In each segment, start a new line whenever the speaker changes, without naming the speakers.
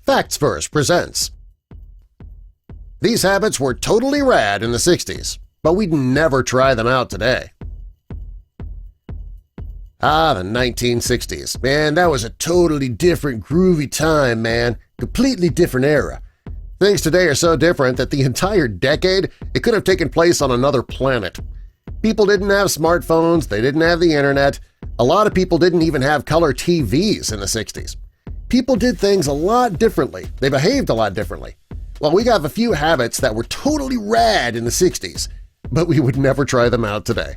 Facts Verse presents. These habits were totally rad in the 60s, but we'd never try them out today. The 1960s. Man, that was a totally different groovy time, man. Completely different era. Things today are so different that the entire decade it could have taken place on another planet. People didn't have smartphones, they didn't have the internet. A lot of people didn't even have color TVs in the 60s. People did things a lot differently. They behaved a lot differently. Well, we got a few habits that were totally rad in the 60s, but we would never try them out today.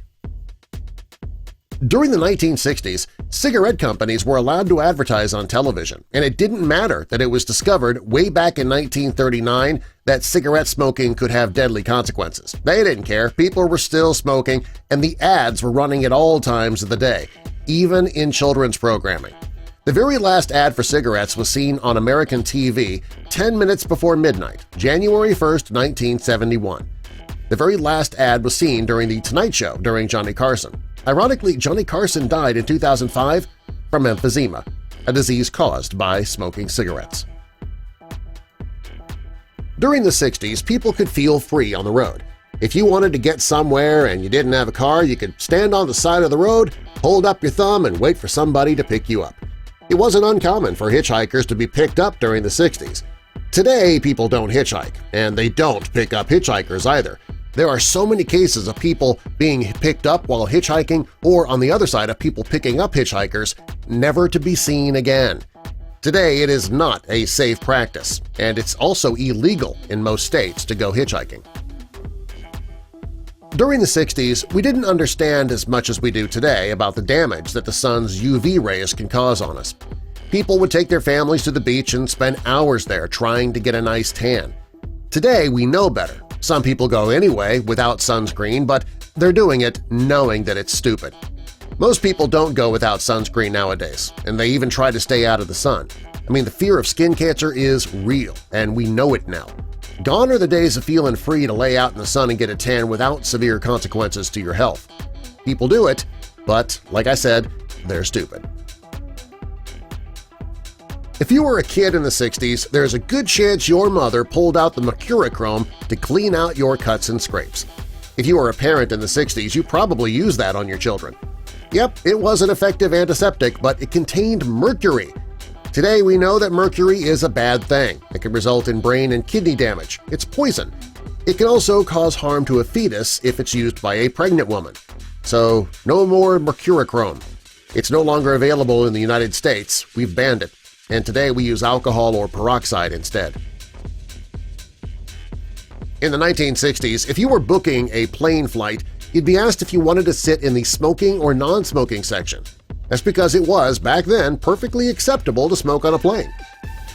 During the 1960s, cigarette companies were allowed to advertise on television, and it didn't matter that it was discovered way back in 1939 that cigarette smoking could have deadly consequences. They didn't care. People were still smoking, and the ads were running at all times of the day, even in children's programming. The very last ad for cigarettes was seen on American TV 10 minutes before midnight, January 1, 1971. The very last ad was seen during The Tonight Show during Johnny Carson. Ironically, Johnny Carson died in 2005 from emphysema, a disease caused by smoking cigarettes. During the 60s, people could feel free on the road. If you wanted to get somewhere and you didn't have a car, you could stand on the side of the road, hold up your thumb, and wait for somebody to pick you up. It wasn't uncommon for hitchhikers to be picked up during the 60s. Today, people don't hitchhike, and they don't pick up hitchhikers either. There are so many cases of people being picked up while hitchhiking or, on the other side, of people picking up hitchhikers, never to be seen again. Today, it is not a safe practice, and it's also illegal in most states to go hitchhiking. During the 60s, we didn't understand as much as we do today about the damage that the sun's UV rays can cause on us. People would take their families to the beach and spend hours there trying to get a nice tan. Today, we know better. Some people go anyway without sunscreen, but they're doing it knowing that it's stupid. Most people don't go without sunscreen nowadays, and they even try to stay out of the sun. I mean, the fear of skin cancer is real, and we know it now. Gone are the days of feeling free to lay out in the sun and get a tan without severe consequences to your health. People do it, but, like I said, they're stupid. If you were a kid in the 60s, there's a good chance your mother pulled out the Mercurochrome to clean out your cuts and scrapes. If you were a parent in the 60s, you probably used that on your children. Yep, it was an effective antiseptic, but it contained mercury. Today we know that mercury is a bad thing. It can result in brain and kidney damage. It's poison. It can also cause harm to a fetus if it's used by a pregnant woman. So no more Mercurochrome. It's no longer available in the United States. We've banned it. And today we use alcohol or peroxide instead. In the 1960s, if you were booking a plane flight, you'd be asked if you wanted to sit in the smoking or non-smoking section. That's because it was, back then, perfectly acceptable to smoke on a plane.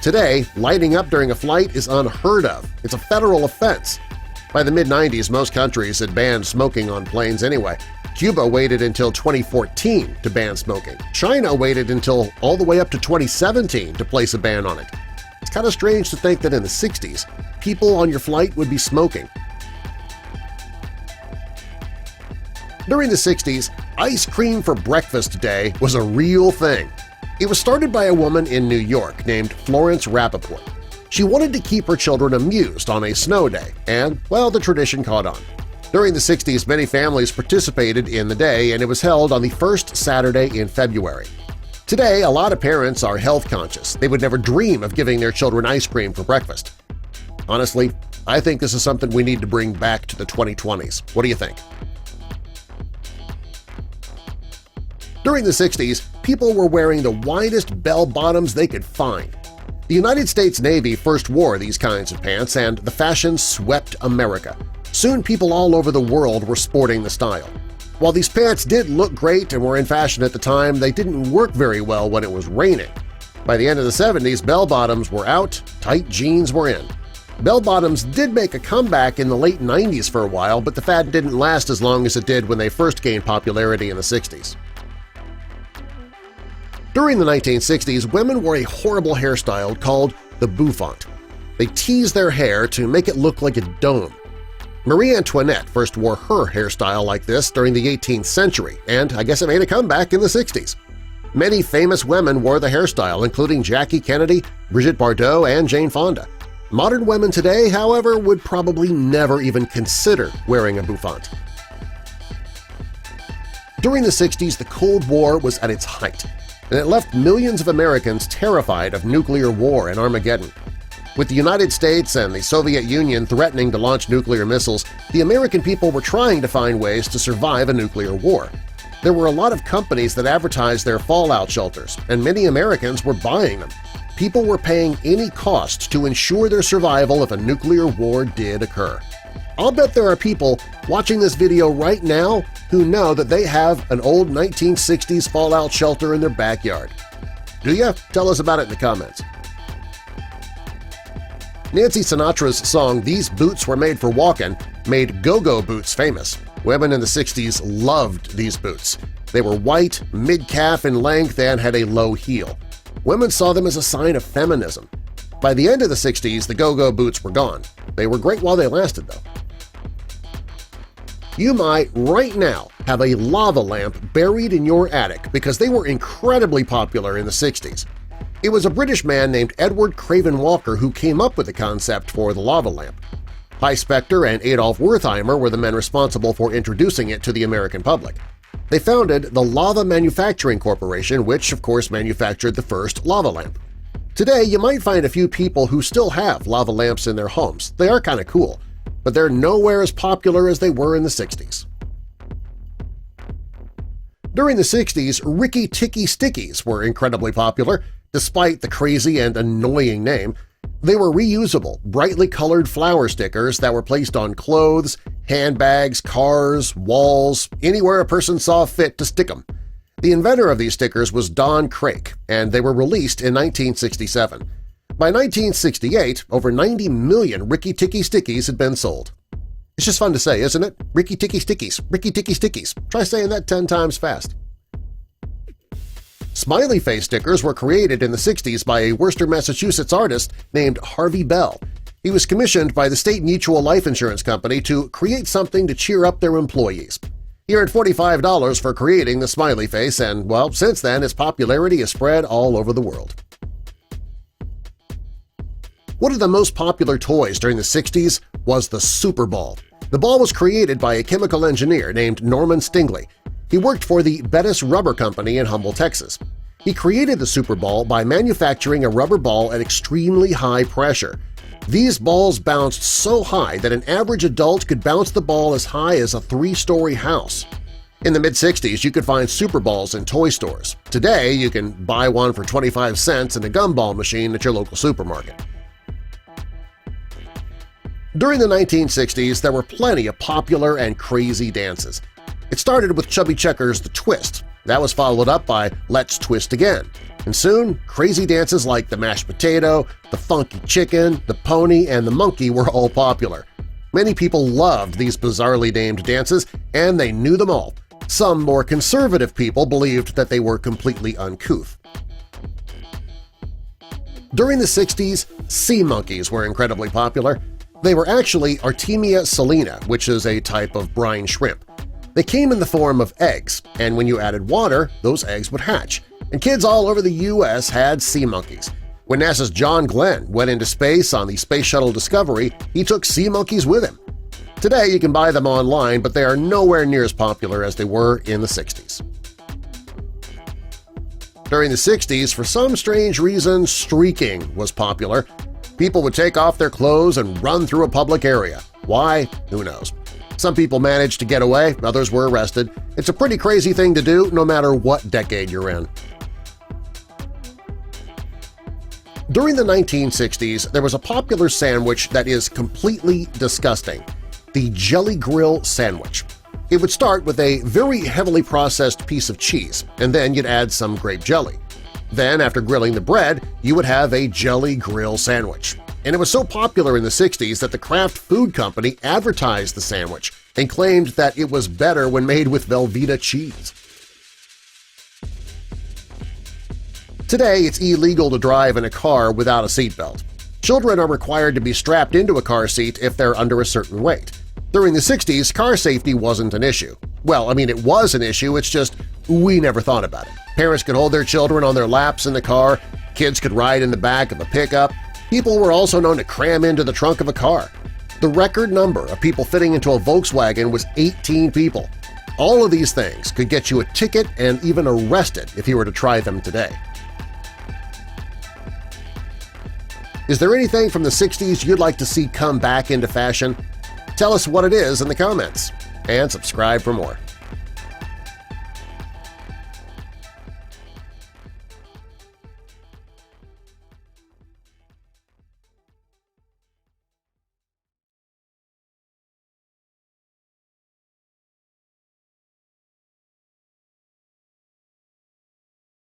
Today, lighting up during a flight is unheard of. It's a federal offense. By the mid-90s, most countries had banned smoking on planes anyway. Cuba waited until 2014 to ban smoking. China waited until all the way up to 2017 to place a ban on it. It's kind of strange to think that in the 60s, people on your flight would be smoking. During the 60s, ice cream for breakfast day was a real thing. It was started by a woman in New York named Florence Rappaport. She wanted to keep her children amused on a snow day, and, well, the tradition caught on. During the 60s, many families participated in the day, and it was held on the first Saturday in February. Today, a lot of parents are health-conscious. They would never dream of giving their children ice cream for breakfast. Honestly, I think this is something we need to bring back to the 2020s. What do you think? During the 60s, people were wearing the widest bell-bottoms they could find. The United States Navy first wore these kinds of pants, and the fashion swept America. Soon people all over the world were sporting the style. While these pants did look great and were in fashion at the time, they didn't work very well when it was raining. By the end of the 70s, bell-bottoms were out, tight jeans were in. Bell-bottoms did make a comeback in the late 90s for a while, but the fad didn't last as long as it did when they first gained popularity in the 60s. During the 1960s, women wore a horrible hairstyle called the Bouffant. They teased their hair to make it look like a dome. Marie Antoinette first wore her hairstyle like this during the 18th century, and I guess it made a comeback in the 60s. Many famous women wore the hairstyle, including Jackie Kennedy, Brigitte Bardot, and Jane Fonda. Modern women today, however, would probably never even consider wearing a bouffant. During the 60s, the Cold War was at its height, and it left millions of Americans terrified of nuclear war and Armageddon. With the United States and the Soviet Union threatening to launch nuclear missiles, the American people were trying to find ways to survive a nuclear war. There were a lot of companies that advertised their fallout shelters, and many Americans were buying them. People were paying any cost to ensure their survival if a nuclear war did occur. I'll bet there are people watching this video right now who know that they have an old 1960s fallout shelter in their backyard. Do you? Tell us about it in the comments. Nancy Sinatra's song "These Boots Were Made for Walkin'" made Gogo boots famous. Women in the 60s loved these boots. They were white, mid-calf in length, and had a low heel. Women saw them as a sign of feminism. By the end of the 60s, the Go-Go boots were gone. They were great while they lasted, though. You might right now have a lava lamp buried in your attic because they were incredibly popular in the 60s. It was a British man named Edward Craven Walker who came up with the concept for the lava lamp. Hy Specter and Adolf Wertheimer were the men responsible for introducing it to the American public. They founded the Lava Manufacturing Corporation, which of course manufactured the first lava lamp. Today, you might find a few people who still have lava lamps in their homes. They are kind of cool, but they're nowhere as popular as they were in the 60s. During the 60s, Ricky Ticky stickies were incredibly popular, despite the crazy and annoying name. They were reusable, brightly colored flower stickers that were placed on clothes, handbags, cars, walls, anywhere a person saw fit to stick them. The inventor of these stickers was Don Craik, and they were released in 1967. By 1968, over 90 million Ricky Ticky stickies had been sold. It's just fun to say, isn't it? Ricky Ticky stickies, Ricky Ticky stickies. Try saying that 10 times fast. Smiley face stickers were created in the 60s by a Worcester, Massachusetts artist named Harvey Bell. He was commissioned by the State Mutual Life Insurance Company to create something to cheer up their employees. He earned $45 for creating the smiley face, and, well, since then its popularity has spread all over the world. One of the most popular toys during the 60s was the Super Ball. The ball was created by a chemical engineer named Norman Stingley. He worked for the Bettis Rubber Company in Humble, Texas. He created the Super Ball by manufacturing a rubber ball at extremely high pressure. These balls bounced so high that an average adult could bounce the ball as high as a 3-story house. In the mid-60s, you could find Super Balls in toy stores. Today, you can buy one for 25 cents in a gumball machine at your local supermarket. During the 1960s, there were plenty of popular and crazy dances. It started with Chubby Checker's The Twist. That was followed up by Let's Twist Again. And soon, crazy dances like the mashed potato, the funky chicken, the pony, and the monkey were all popular. Many people loved these bizarrely named dances, and they knew them all. Some more conservative people believed that they were completely uncouth. During the 60s, sea monkeys were incredibly popular. They were actually Artemia salina, which is a type of brine shrimp. They came in the form of eggs, and when you added water, those eggs would hatch. And kids all over the U.S. had sea monkeys. When NASA's John Glenn went into space on the Space Shuttle Discovery, he took sea monkeys with him. Today you can buy them online, but they are nowhere near as popular as they were in the 60s. During the 60s, for some strange reason, streaking was popular. People would take off their clothes and run through a public area. Why? Who knows? Some people managed to get away, others were arrested. It's a pretty crazy thing to do no matter what decade you're in. During the 1960s, there was a popular sandwich that is completely disgusting – the Jelly Grill sandwich. It would start with a very heavily processed piece of cheese, and then you'd add some grape jelly. Then, after grilling the bread, you would have a Jelly Grill sandwich. And it was so popular in the 60s that the Kraft Food Company advertised the sandwich and claimed that it was better when made with Velveeta cheese. Today, it's illegal to drive in a car without a seatbelt. Children are required to be strapped into a car seat if they're under a certain weight. During the 60s, car safety wasn't an issue. Well, I mean, it was an issue, it's just We never thought about it. Parents could hold their children on their laps in the car, kids could ride in the back of a pickup. People were also known to cram into the trunk of a car. The record number of people fitting into a Volkswagen was 18 people. All of these things could get you a ticket and even arrested if you were to try them today. Is there anything from the 60s you'd like to see come back into fashion? Tell us what it is in the comments, and subscribe for more.